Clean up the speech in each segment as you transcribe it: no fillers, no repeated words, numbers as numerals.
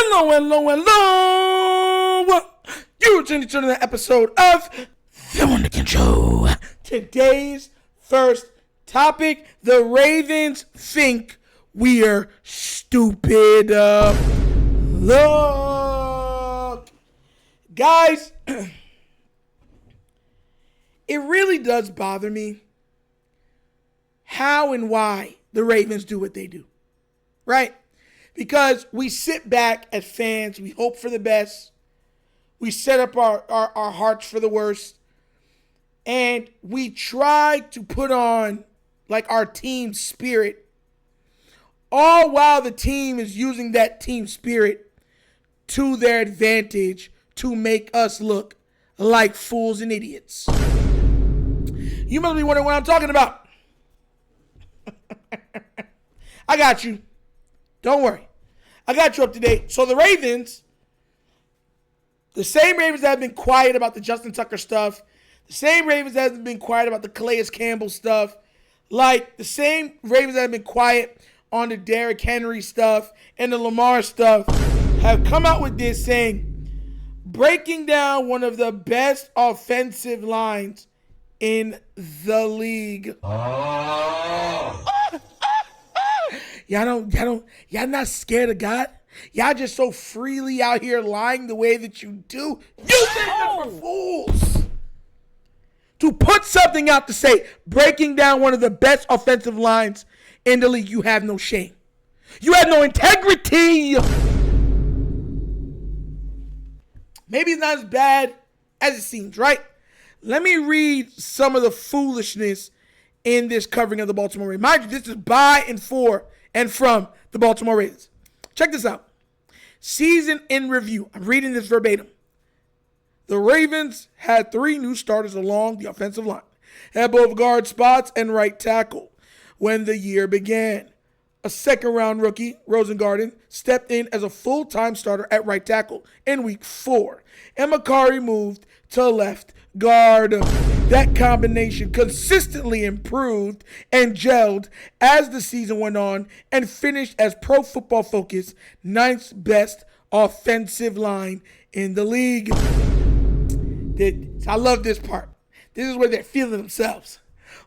Hello. You're tuning to another episode of TheWunderkindShow. Today's first topic, the Ravens think we're stupid. Look. Guys, it really does bother me how and why the Ravens do what they do, right? Because we sit back as fans, we hope for the best, we set up our hearts for the worst, and we try to put on like our team spirit, all while the team is using that team spirit to their advantage to make us look like fools and idiots. You must be wondering what I'm talking about. I got you. Don't worry. I got you up to date. So the Ravens, the same Ravens that have been quiet about the Justin Tucker stuff, the same Ravens that have been quiet about the Calais Campbell stuff, like the same Ravens that have been quiet on the Derrick Henry stuff and the Lamar stuff, have come out with this saying, breaking down one of the best offensive lines in the league. Y'all not scared of God? Y'all just so freely out here lying the way that you do? You think us for fools. To put something out to say, breaking down one of the best offensive lines in the league, you have no shame. You have no integrity. Maybe it's not as bad as it seems, right? Let me read some of the foolishness in this covering of the Baltimore Ravens. Mind you, this is by and for and from the Baltimore Ravens. Check this out. Season in review. I'm reading this verbatim. The Ravens had 3 new starters along the offensive line at both guard spots and right tackle when the year began. A second-round rookie, Rosengarten, stepped in as a full-time starter at right tackle in week 4, and McCarry moved to left guard. That combination consistently improved and gelled as the season went on and finished as Pro Football Focus 9th best offensive line in the league. I love this part. This is where they're feeling themselves.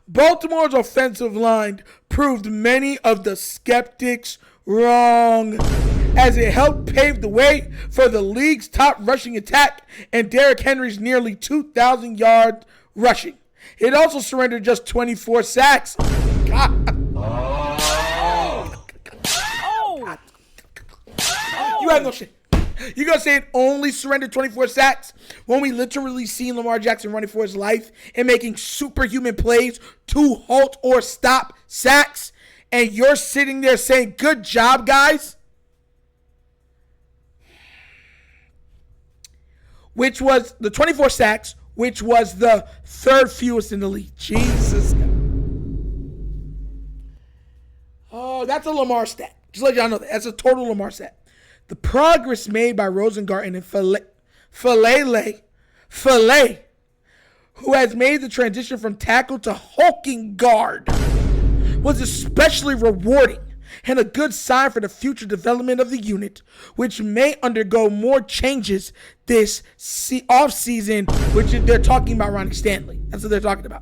Baltimore's offensive line proved many of the skeptics wrong, as it helped pave the way for the league's top rushing attack and Derrick Henry's nearly 2,000 yards rushing. It also surrendered just 24 sacks. God. God. You have no shit. You're going to say it only surrendered 24 sacks when we literally seen Lamar Jackson running for his life and making superhuman plays to halt or stop sacks, and you're sitting there saying, good job, guys? Which was the 24 sacks, which was the 3rd fewest in the league. Jesus. Oh, that's a Lamar stat. Just let y'all know that. That's a total Lamar stat. The progress made by Rosengarten and Filet, who has made the transition from tackle to hulking guard, was especially rewarding and a good sign for the future development of the unit, which may undergo more changes this offseason, which they're talking about Ronnie Stanley. That's what they're talking about.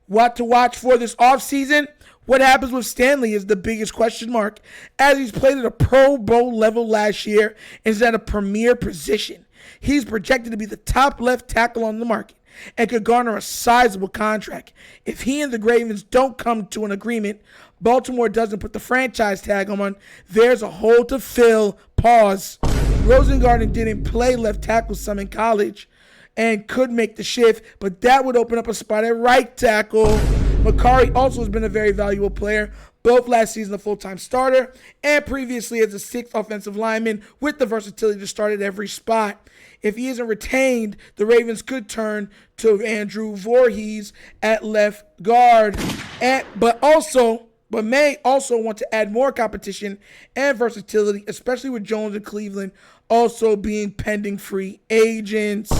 What to watch for this offseason? What happens with Stanley is the biggest question mark, as he's played at a Pro Bowl level last year and is at a premier position. He's projected to be the top left tackle on the market and could garner a sizable contract. If he and the Ravens don't come to an agreement, Baltimore doesn't put the franchise tag on, there's a hole to fill. Pause. Rosengarten didn't play left tackle some in college and could make the shift, but that would open up a spot at right tackle. McCarry also has been a very valuable player, both last season a full-time starter and previously as a 6th offensive lineman with the versatility to start at every spot. If he isn't retained, the Ravens could turn to Andrew Voorhees at left guard, but may also want to add more competition and versatility, especially with Jones and Cleveland also being pending free agents.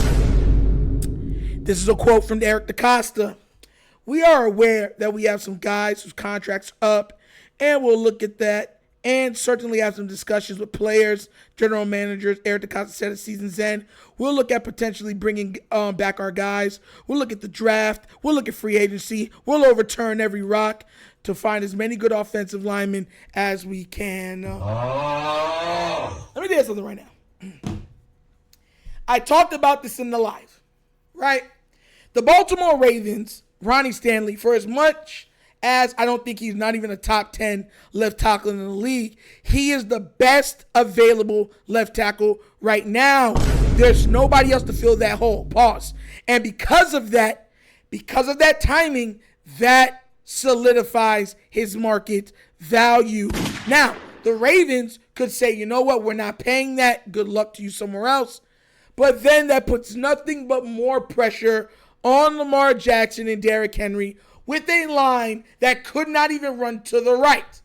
This is a quote from Eric DaCosta. We are aware that we have some guys whose contracts up, and we'll look at that and certainly have some discussions with players, general managers. Eric DeCosta said at season's end, we'll look at potentially bringing back our guys. We'll look at the draft. We'll look at free agency. We'll overturn every rock to find as many good offensive linemen as we can. Let me tell you something right now. I talked about this in the live, right? The Baltimore Ravens, Ronnie Stanley, for as much as I don't think he's not even a top 10 left tackle in the league, he is the best available left tackle right now. There's nobody else to fill that hole. Pause. And because of that timing, that solidifies his market value. Now, the Ravens could say, you know what, we're not paying that. Good luck to you somewhere else. But then that puts nothing but more pressure on Lamar Jackson and Derrick Henry with a line that could not even run to the right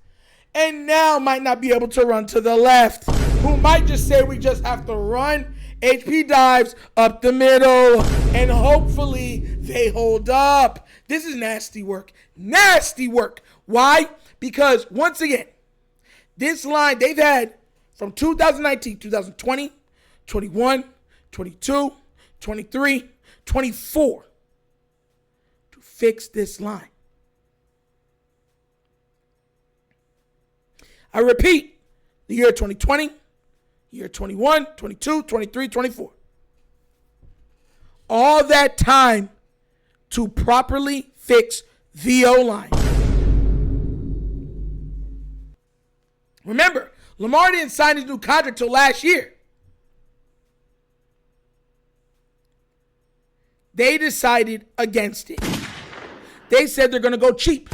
and now might not be able to run to the left, who might just say we just have to run HP dives up the middle and hopefully they hold up. This is nasty work. Nasty work. Why? Because once again, this line they've had from 2019, 2020, 21, 22, 23, 24 to fix this line. I repeat, the year 2020, year 21, 22, 23, 24. All that time to properly fix the O-line. Remember, Lamar didn't sign his new contract till last year. They decided against it. They said they're going to go cheap.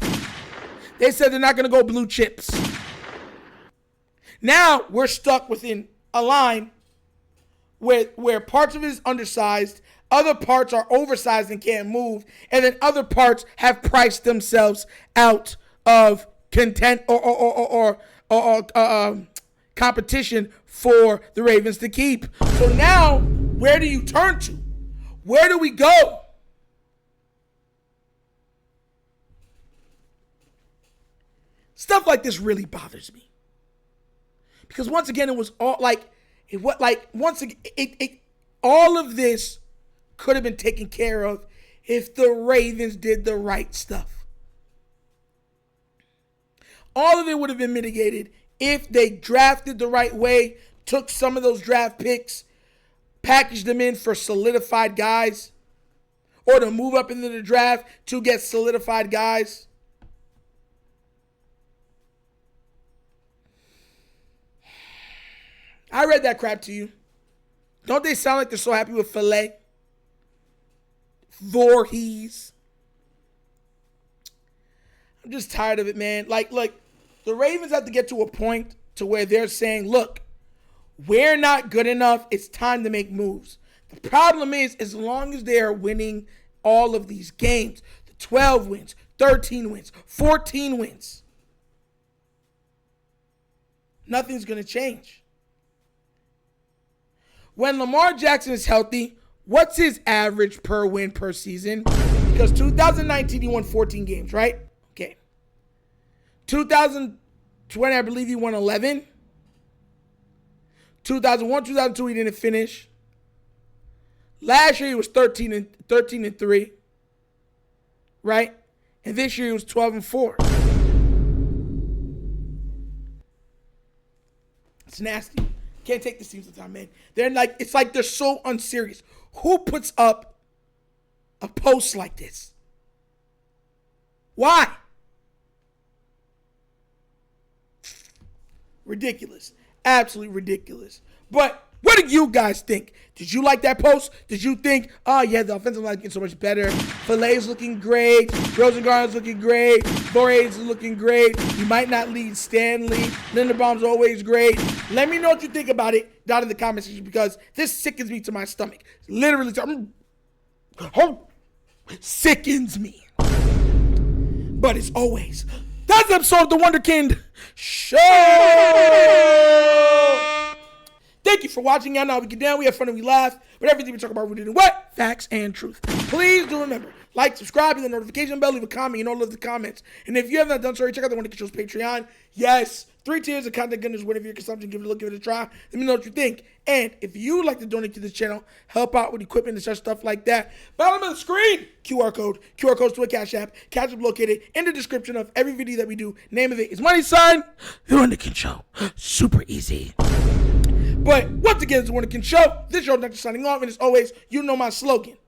They said they're not going to go blue chips. Now we're stuck within a line where parts of it is undersized, other parts are oversized and can't move, and then other parts have priced themselves out of content or competition for the Ravens to keep. So now, where do you turn to? Where do we go? Stuff like this really bothers me. Because once again, it was all all of this could have been taken care of if the Ravens did the right stuff. All of it would have been mitigated if they drafted the right way, took some of those draft picks, packaged them in for solidified guys, or to move up into the draft to get solidified guys. I read that crap to you. Don't they sound like they're so happy with Filet? Voorhees. I'm just tired of it, man. Like, the Ravens have to get to a point to where they're saying, look, we're not good enough. It's time to make moves. The problem is, as long as they are winning all of these games, the 12 wins, 13 wins, 14 wins, nothing's going to change. When Lamar Jackson is healthy, what's his average per win per season? Because 2019, he won 14 games, right? Okay. 2020, I believe he won 11. 2001, 2002, he didn't finish. Last year, he was 13 and 3, right? And this year, he was 12 and 4. It's nasty. Can't take this team sometimes, man. It's like they're so unserious. Who puts up a post like this? Why? Ridiculous. Absolutely ridiculous. But what do you guys think? Did you like that post? Did you think, oh yeah, the offensive line is getting so much better. Filet's looking great. Rosengarten's looking great. Voorhees is looking great. You might not lead Stanley. Linderbaum's always great. Let me know what you think about it down in the comment section, because this sickens me to my stomach. Literally, sickens me. But as always, that's the episode of The Wunderkind Show. Thank you for watching. Y'all know we get down, we have fun, and we laugh. But everything we talk about, we do what? Facts and truth. Please do remember, like, subscribe, hit the notification bell, leave a comment, love the comments. And if you have not done so already, check out the Wonder Kid Show's Patreon. Yes, 3 tiers of content goodness, whatever your consumption, give it a look, give it a try. Let me know what you think. And if you would like to donate to this channel, help out with equipment and such stuff like that, bottom of the screen, QR codes to a Cash App. Cash App located in the description of every video that we do. Name of it is Money Sign, The Wonder Kid Show. Super easy. But once again, it's The Wonder Kid Show. This show, Dr. signing off, and as always, you know my slogan.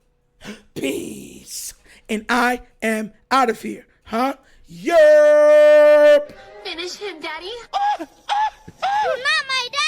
Peace. And I am out of here. Huh? Yerp. Finish him, Daddy. Not my dad!